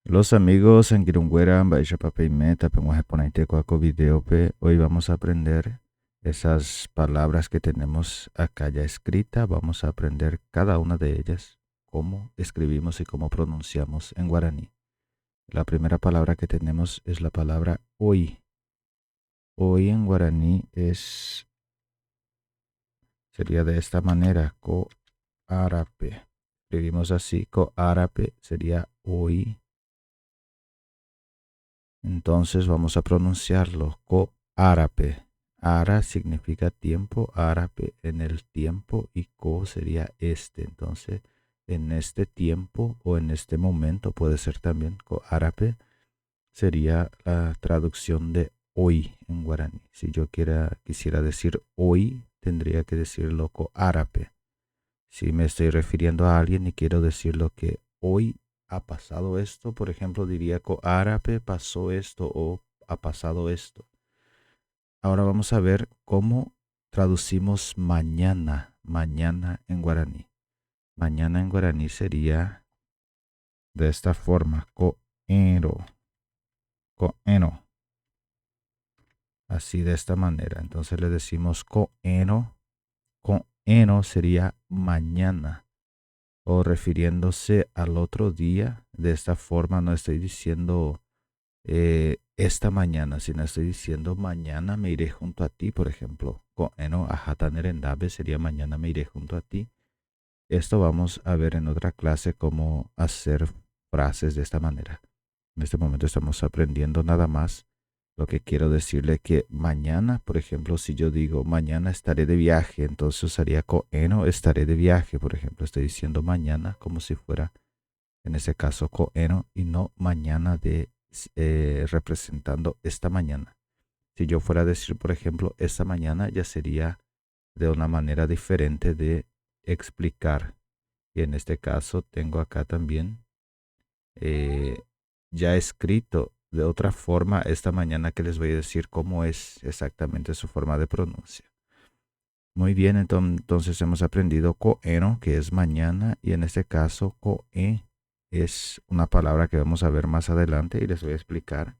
Los amigos en Girungüera, Baisha Pape y Meta, Ponente Cuaco Videope. Hoy vamos a aprender esas palabras que tenemos acá ya escrita. Vamos a aprender cada una de ellas, cómo escribimos y cómo pronunciamos en guaraní. La primera palabra que tenemos es la palabra hoy. Hoy en guaraní sería de esta manera, co-árape. Escribimos así, co-árape sería hoy. Entonces vamos a pronunciarlo co-árape. Ara significa tiempo, árape en el tiempo y co sería este. Entonces, en este tiempo o en este momento puede ser también co-árape. Sería la traducción de hoy en guaraní. Si yo quisiera decir hoy, tendría que decirlo co-árape. Si me estoy refiriendo a alguien y quiero decirlo que hoy ha pasado esto, por ejemplo, diría árabe pasó esto o ha pasado esto. Ahora vamos a ver cómo traducimos mañana, mañana en guaraní. Mañana en guaraní sería de esta forma, coero, coeno. Así de esta manera. Entonces le decimos coeno, coeno sería mañana. O refiriéndose al otro día. De esta forma no estoy diciendo esta mañana, sino estoy diciendo mañana me iré junto a ti, por ejemplo. Coeno ajatanerendabe sería mañana me iré junto a ti. Esto vamos a ver en otra clase cómo hacer frases de esta manera. En este momento estamos aprendiendo nada más. Lo que quiero decirle que mañana, por ejemplo, si yo digo mañana estaré de viaje, entonces usaría coeno estaré de viaje, por ejemplo. Estoy diciendo mañana como si fuera, en ese caso, coeno y no mañana representando esta mañana. Si yo fuera a decir, por ejemplo, esta mañana, ya sería de una manera diferente de explicar. Y en este caso tengo acá también eh, ya escrito de otra forma esta mañana que les voy a decir cómo es exactamente su forma de pronuncia. Muy bien, entonces hemos aprendido coeno, que es mañana, y en este caso coe es una palabra que vamos a ver más adelante y les voy a explicar.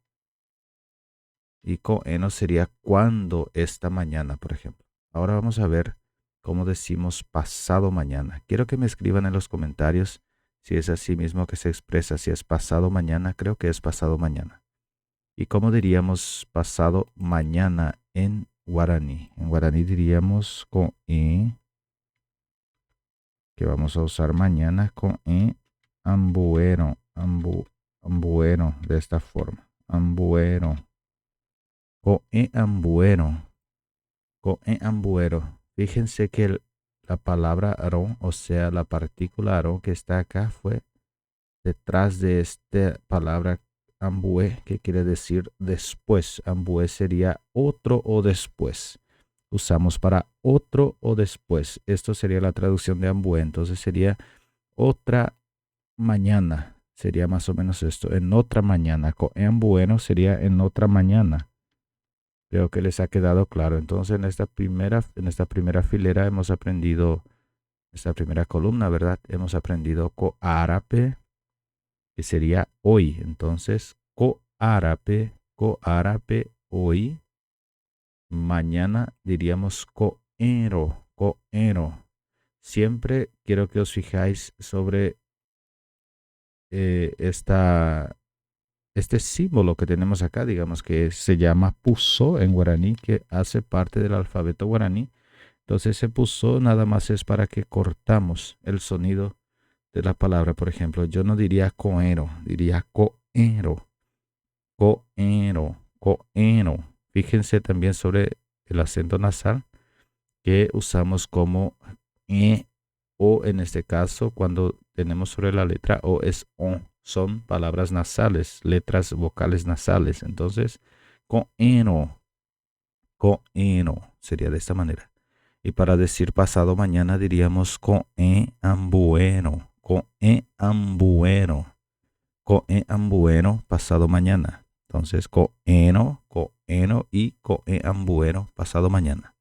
Y coeno sería cuando esta mañana, por ejemplo. Ahora vamos a ver cómo decimos pasado mañana. Quiero que me escriban en los comentarios si es así mismo que se expresa, si es pasado mañana, creo que es pasado mañana. ¿Y cómo diríamos pasado mañana en guaraní? En guaraní diríamos con e, que vamos a usar mañana con e, ambuero, ambuero, de esta forma. Ambuero, con e ambuero, con e ambuero. Fíjense que la palabra arón, o sea, la partícula arón que está acá fue detrás de esta palabra ambué, que quiere decir después. Ambué sería otro o después. Usamos para otro o después. Esto sería la traducción de ambué. Entonces sería otra mañana. Sería más o menos esto. En otra mañana. En bueno sería en otra mañana. Creo que les ha quedado claro. Entonces en esta primera filera hemos aprendido, esta primera columna, ¿verdad? Hemos aprendido coárape, que sería hoy. Entonces, coárape hoy. Mañana diríamos coero, coero. Siempre quiero que os fijáis sobre este símbolo que tenemos acá, digamos que se llama puso en guaraní, que hace parte del alfabeto guaraní. Entonces ese puso nada más es para que cortamos el sonido de la palabra. Por ejemplo, yo no diría coero, diría coero, coero, coero. Fíjense también sobre el acento nasal que usamos como o en este caso cuando tenemos sobre la letra o es o. Son palabras nasales, letras vocales nasales. Entonces, coeno, coeno sería de esta manera. Y para decir pasado mañana diríamos coe ambueno, coe ambueno pasado mañana. Entonces, coeno, coeno y coe ambueno pasado mañana.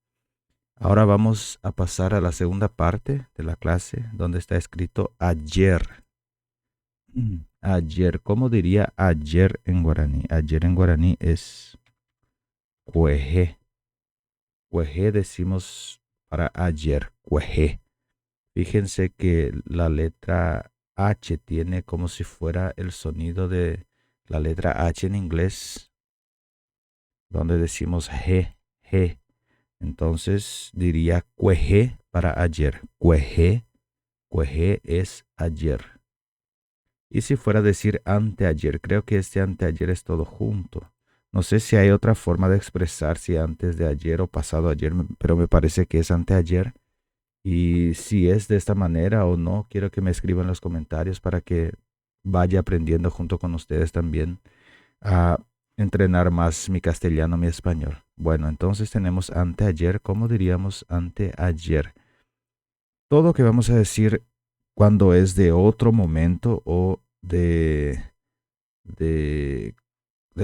Ahora vamos a pasar a la segunda parte de la clase donde está escrito ayer. Ayer. ¿Cómo diría ayer en guaraní? Ayer en guaraní es cueje. Cueje decimos para ayer. Cueje. Fíjense que la letra H tiene como si fuera el sonido de la letra H en inglés, donde decimos G, G. Entonces diría cueje para ayer. Cueje, cueje es ayer. Y si fuera a decir anteayer, creo que este anteayer es todo junto. No sé si hay otra forma de expresar si antes de ayer o pasado ayer, pero me parece que es anteayer. Y si es de esta manera o no, quiero que me escriban en los comentarios para que vaya aprendiendo junto con ustedes también a entrenar más mi castellano, mi español. Bueno, entonces tenemos anteayer. ¿Cómo diríamos anteayer? Todo que vamos a decir cuando es de otro momento o de, de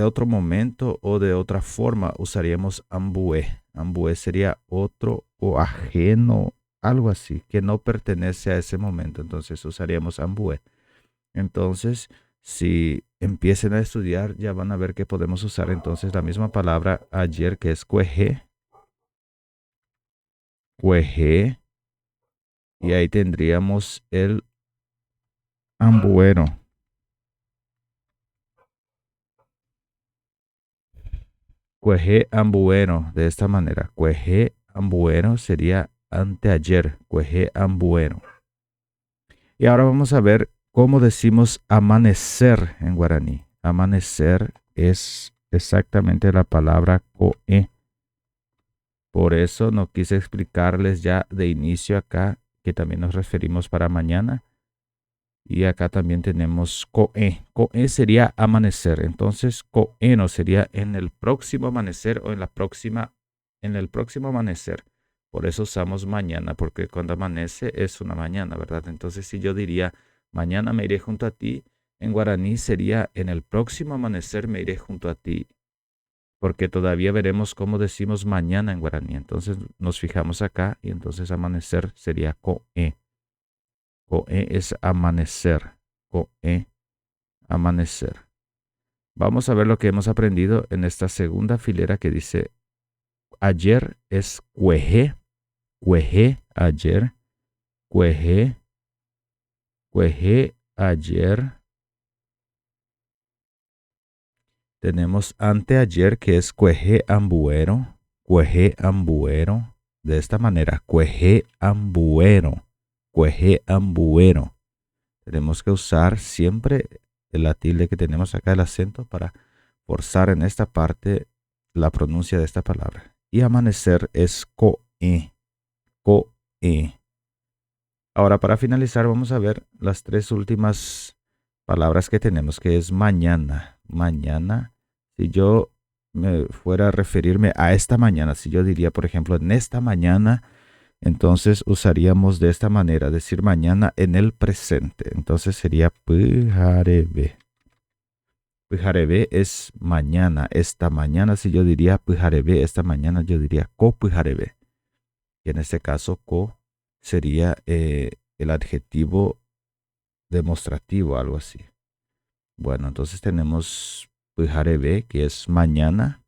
otro momento o de otra forma, usaríamos ambué. Ambué sería otro o ajeno, algo así, que no pertenece a ese momento. Entonces usaríamos ambué. Entonces, si empiecen a estudiar, ya van a ver que podemos usar entonces la misma palabra ayer, que es cueje, cueje, y ahí tendríamos el ambuero. Cueje ambuero, de esta manera. Cueje ambuero sería anteayer, cueje ambuero. Y ahora vamos a ver cómo decimos amanecer en guaraní. Amanecer es exactamente la palabra coe. Por eso no quise explicarles ya de inicio acá que también nos referimos para mañana. Y acá también tenemos coe. Coe sería amanecer. Entonces, coeno sería en el próximo amanecer o en el próximo amanecer. Por eso usamos mañana, porque cuando amanece es una mañana, ¿verdad? Entonces, si yo diría mañana me iré junto a ti, en guaraní sería en el próximo amanecer me iré junto a ti, porque todavía veremos cómo decimos mañana en guaraní. Entonces, nos fijamos acá y entonces amanecer sería coe. Coe es amanecer. Coe, amanecer. Vamos a ver lo que hemos aprendido en esta segunda filera que dice ayer es cueje, cueje ayer, cueje, cueje ayer. Tenemos anteayer que es cueje ambuero, cueje ambuero. De esta manera, cueje ambuero, cueje ambuero. Tenemos que usar siempre la tilde que tenemos acá, el acento, para forzar en esta parte la pronuncia de esta palabra. Y amanecer es coe, coe. Ahora, para finalizar, vamos a ver las tres últimas palabras que tenemos, que es mañana. Mañana, si yo me fuera a referirme a esta mañana, si yo diría, por ejemplo, en esta mañana, entonces usaríamos de esta manera, decir mañana en el presente. Entonces sería pijarebe. Pijarebe es mañana, esta mañana. Si yo diría pijarebe, esta mañana yo diría ko pijarebe. Y en este caso, ko sería el adjetivo demostrativo, algo así. Bueno, entonces tenemos pijarebe, que es mañana.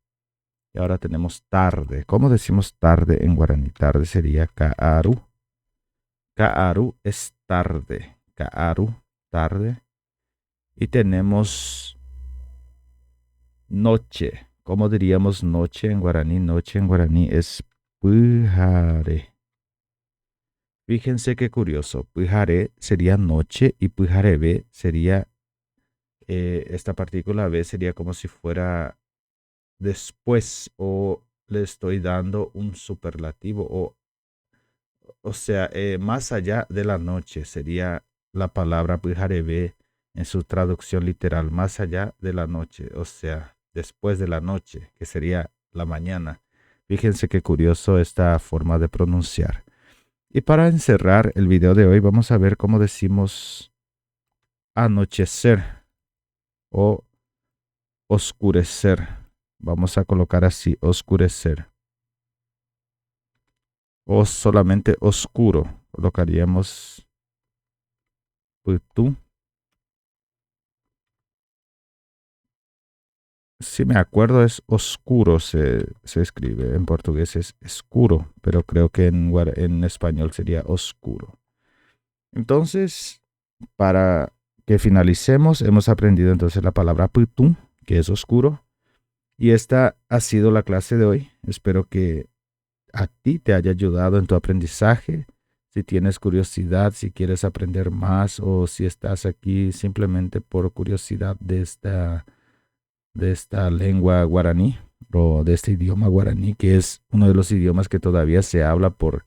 Y ahora tenemos tarde. ¿Cómo decimos tarde en guaraní? Tarde sería kaaru. Kaaru es tarde. Kaaru, tarde. Y tenemos noche. ¿Cómo diríamos noche en guaraní? Noche en guaraní es pujare. Fíjense qué curioso. Pujare sería noche y pujarebe sería, esta partícula B sería como si fuera después, o le estoy dando un superlativo, o sea, más allá de la noche sería la palabra pijarebe en su traducción literal, más allá de la noche, o sea, después de la noche, que sería la mañana. Fíjense qué curioso esta forma de pronunciar. Y para encerrar el video de hoy, vamos a ver cómo decimos anochecer o oscurecer. Vamos a colocar así, oscurecer. O solamente oscuro. Colocaríamos putu. si me acuerdo, es oscuro, se escribe. En portugués es escuro, pero creo que en español sería oscuro. Entonces, para que finalicemos, hemos aprendido entonces la palabra putum, que es oscuro. Y esta ha sido la clase de hoy. Espero que a ti te haya ayudado en tu aprendizaje. Si tienes curiosidad, si quieres aprender más o si estás aquí simplemente por curiosidad de esta lengua guaraní o de este idioma guaraní, que es uno de los idiomas que todavía se habla por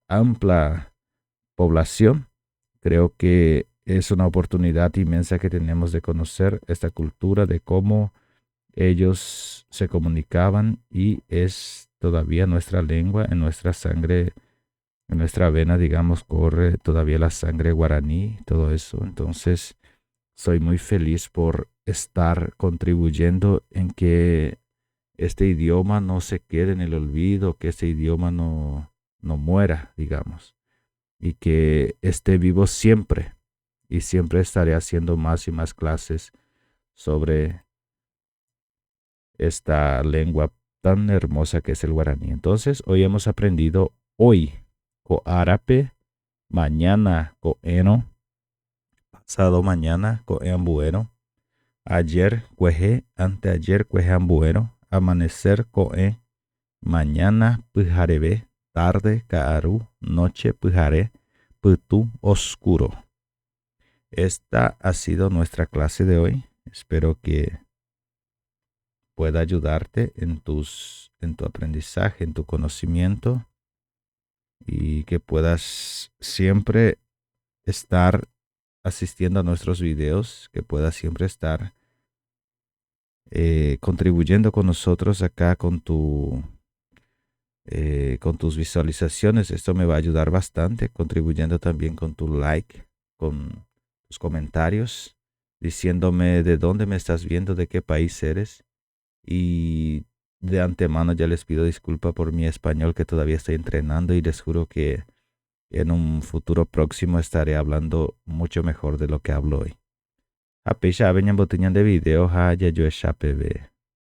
amplia población, creo que es una oportunidad inmensa que tenemos de conocer esta cultura, de cómo ellos se comunicaban y es todavía nuestra lengua, en nuestra sangre, en nuestra vena, digamos, corre todavía la sangre guaraní, todo eso. Entonces, soy muy feliz por estar contribuyendo en que este idioma no se quede en el olvido, que este idioma no muera, digamos, y que esté vivo siempre. Y siempre estaré haciendo más y más clases sobre esta lengua tan hermosa que es el guaraní. Entonces, hoy hemos aprendido hoy coárape, mañana coeno, pasado mañana coeambuero, ayer cueje, anteayer cuejeambuero, amanecer coe, mañana pujarebe, tarde caaru, noche pujaré, putú oscuro. Esta ha sido nuestra clase de hoy. Espero que pueda ayudarte en tu aprendizaje, en tu conocimiento y que puedas siempre estar asistiendo a nuestros videos, que puedas siempre estar contribuyendo con nosotros acá con tus visualizaciones. Esto me va a ayudar bastante, contribuyendo también con tu like, con tus comentarios, diciéndome de dónde me estás viendo, de qué país eres. Y de antemano ya les pido disculpa por mi español que todavía estoy entrenando y les juro que en un futuro próximo estaré hablando mucho mejor de lo que hablo hoy. Apecha venyan botiñan de video ha ya yo